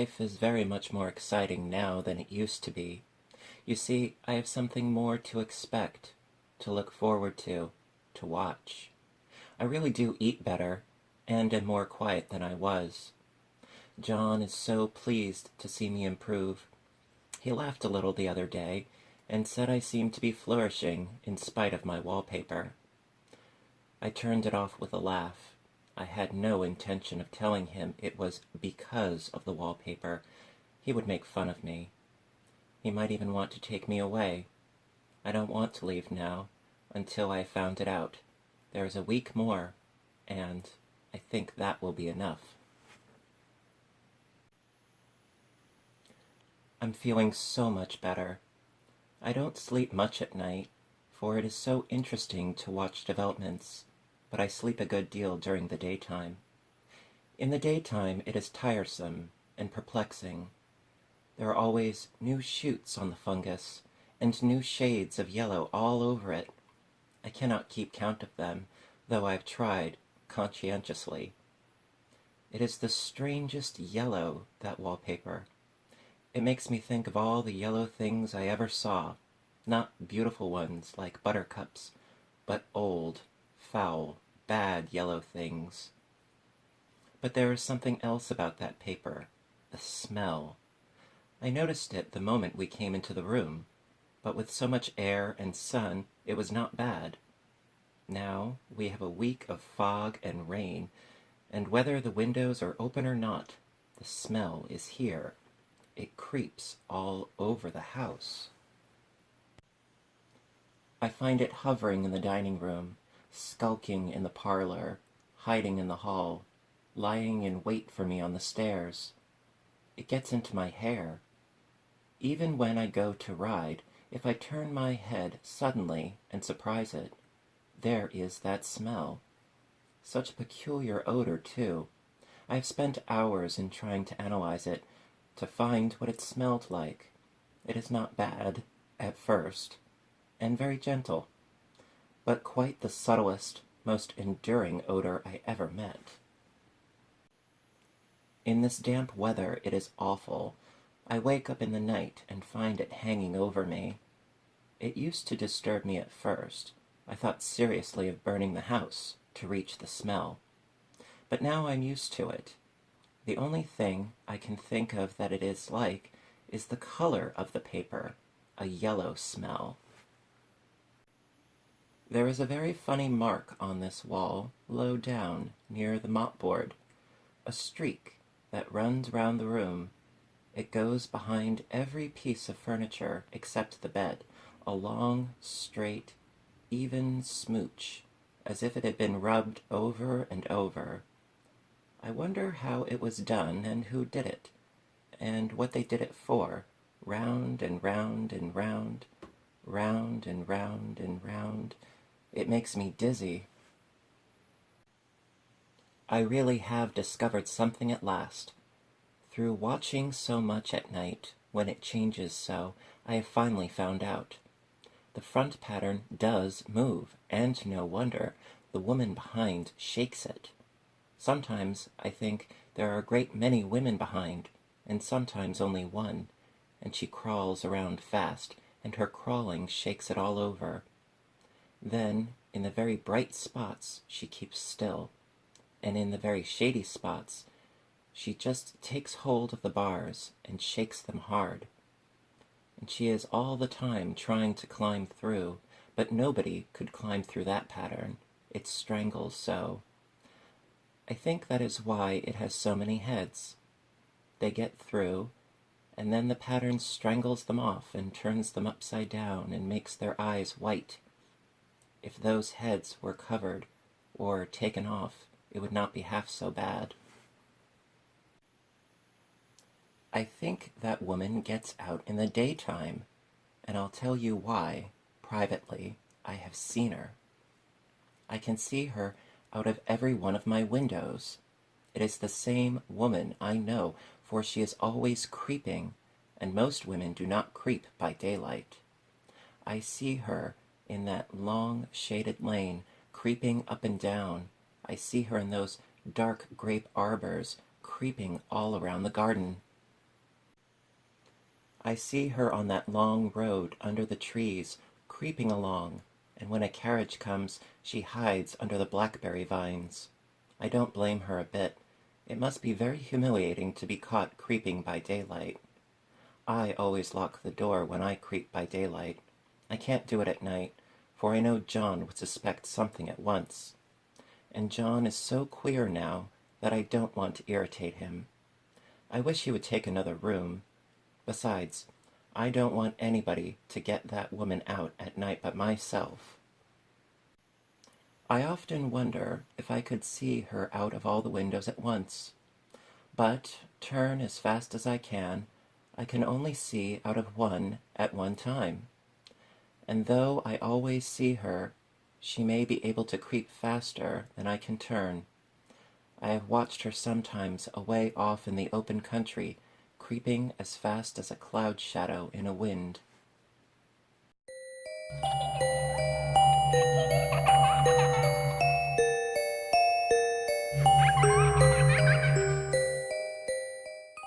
Life is very much more exciting now than it used to be. You see, I have something more to expect, to look forward to watch. I really do eat better, and am more quiet than I was. John is so pleased to see me improve. He laughed a little the other day, and said I seemed to be flourishing in spite of my wallpaper. I turned it off with a laugh. I had no intention of telling him it was because of the wallpaper. He would make fun of me. He might even want to take me away. I don't want to leave now, until I have found it out. There is a week more, and I think that will be enough. I'm feeling so much better. I don't sleep much at night, for it is so interesting to watch developments, but I sleep a good deal during the daytime. In the daytime it is tiresome and perplexing. There are always new shoots on the fungus, and new shades of yellow all over it. I cannot keep count of them, though I've tried conscientiously. It is the strangest yellow, that wallpaper. It makes me think of all the yellow things I ever saw, not beautiful ones like buttercups, but old, foul, bad yellow things. But there is something else about that paper, the smell. I noticed it the moment we came into the room, but with so much air and sun it was not bad. Now we have a week of fog and rain, and whether the windows are open or not, the smell is here. It creeps all over the house. I find it hovering in the dining room, skulking in the parlor, hiding in the hall, lying in wait for me on the stairs. It gets into my hair. Even when I go to ride, if I turn my head suddenly and surprise it, there is that smell. Such a peculiar odor, too. I have spent hours in trying to analyze it, to find what it smelled like. It is not bad, at first, and very gentle, but quite the subtlest, most enduring odor I ever met. In this damp weather it is awful. I wake up in the night and find it hanging over me. It used to disturb me at first. I thought seriously of burning the house to reach the smell. But now I'm used to it. The only thing I can think of that it is like is the color of the paper, a yellow smell. There is a very funny mark on this wall, low down, near the mopboard, a streak that runs round the room. It goes behind every piece of furniture except the bed, a long, straight, even smooch, as if it had been rubbed over and over. I wonder how it was done and who did it, and what they did it for, round and round and round, round and round and round. It makes me dizzy. I really have discovered something at last. Through watching so much at night, when it changes so, I have finally found out. The front pattern does move, and no wonder. The woman behind shakes it. Sometimes I think there are a great many women behind, and sometimes only one, and she crawls around fast, and her crawling shakes it all over. Then, in the very bright spots, she keeps still, and in the very shady spots, she just takes hold of the bars and shakes them hard. And she is all the time trying to climb through, but nobody could climb through that pattern. It strangles so. I think that is why it has so many heads. They get through, and then the pattern strangles them off and turns them upside down and makes their eyes white. If those heads were covered or taken off, it would not be half so bad. I think that woman gets out in the daytime, and I'll tell you why, privately. I have seen her. I can see her out of every one of my windows. It is the same woman, I know, for she is always creeping, and most women do not creep by daylight. I see her in that long, shaded lane, creeping up and down. I see her in those dark grape arbors, creeping all around the garden. I see her on that long road under the trees, creeping along, and when a carriage comes, she hides under the blackberry vines. I don't blame her a bit. It must be very humiliating to be caught creeping by daylight. I always lock the door when I creep by daylight. I can't do it at night, for I know John would suspect something at once. And John is so queer now that I don't want to irritate him. I wish he would take another room. Besides, I don't want anybody to get that woman out at night but myself. I often wonder if I could see her out of all the windows at once. But, turn as fast as I can only see out of one at one time. And though I always see her, she may be able to creep faster than I can turn. I have watched her sometimes away off in the open country, creeping as fast as a cloud shadow in a wind.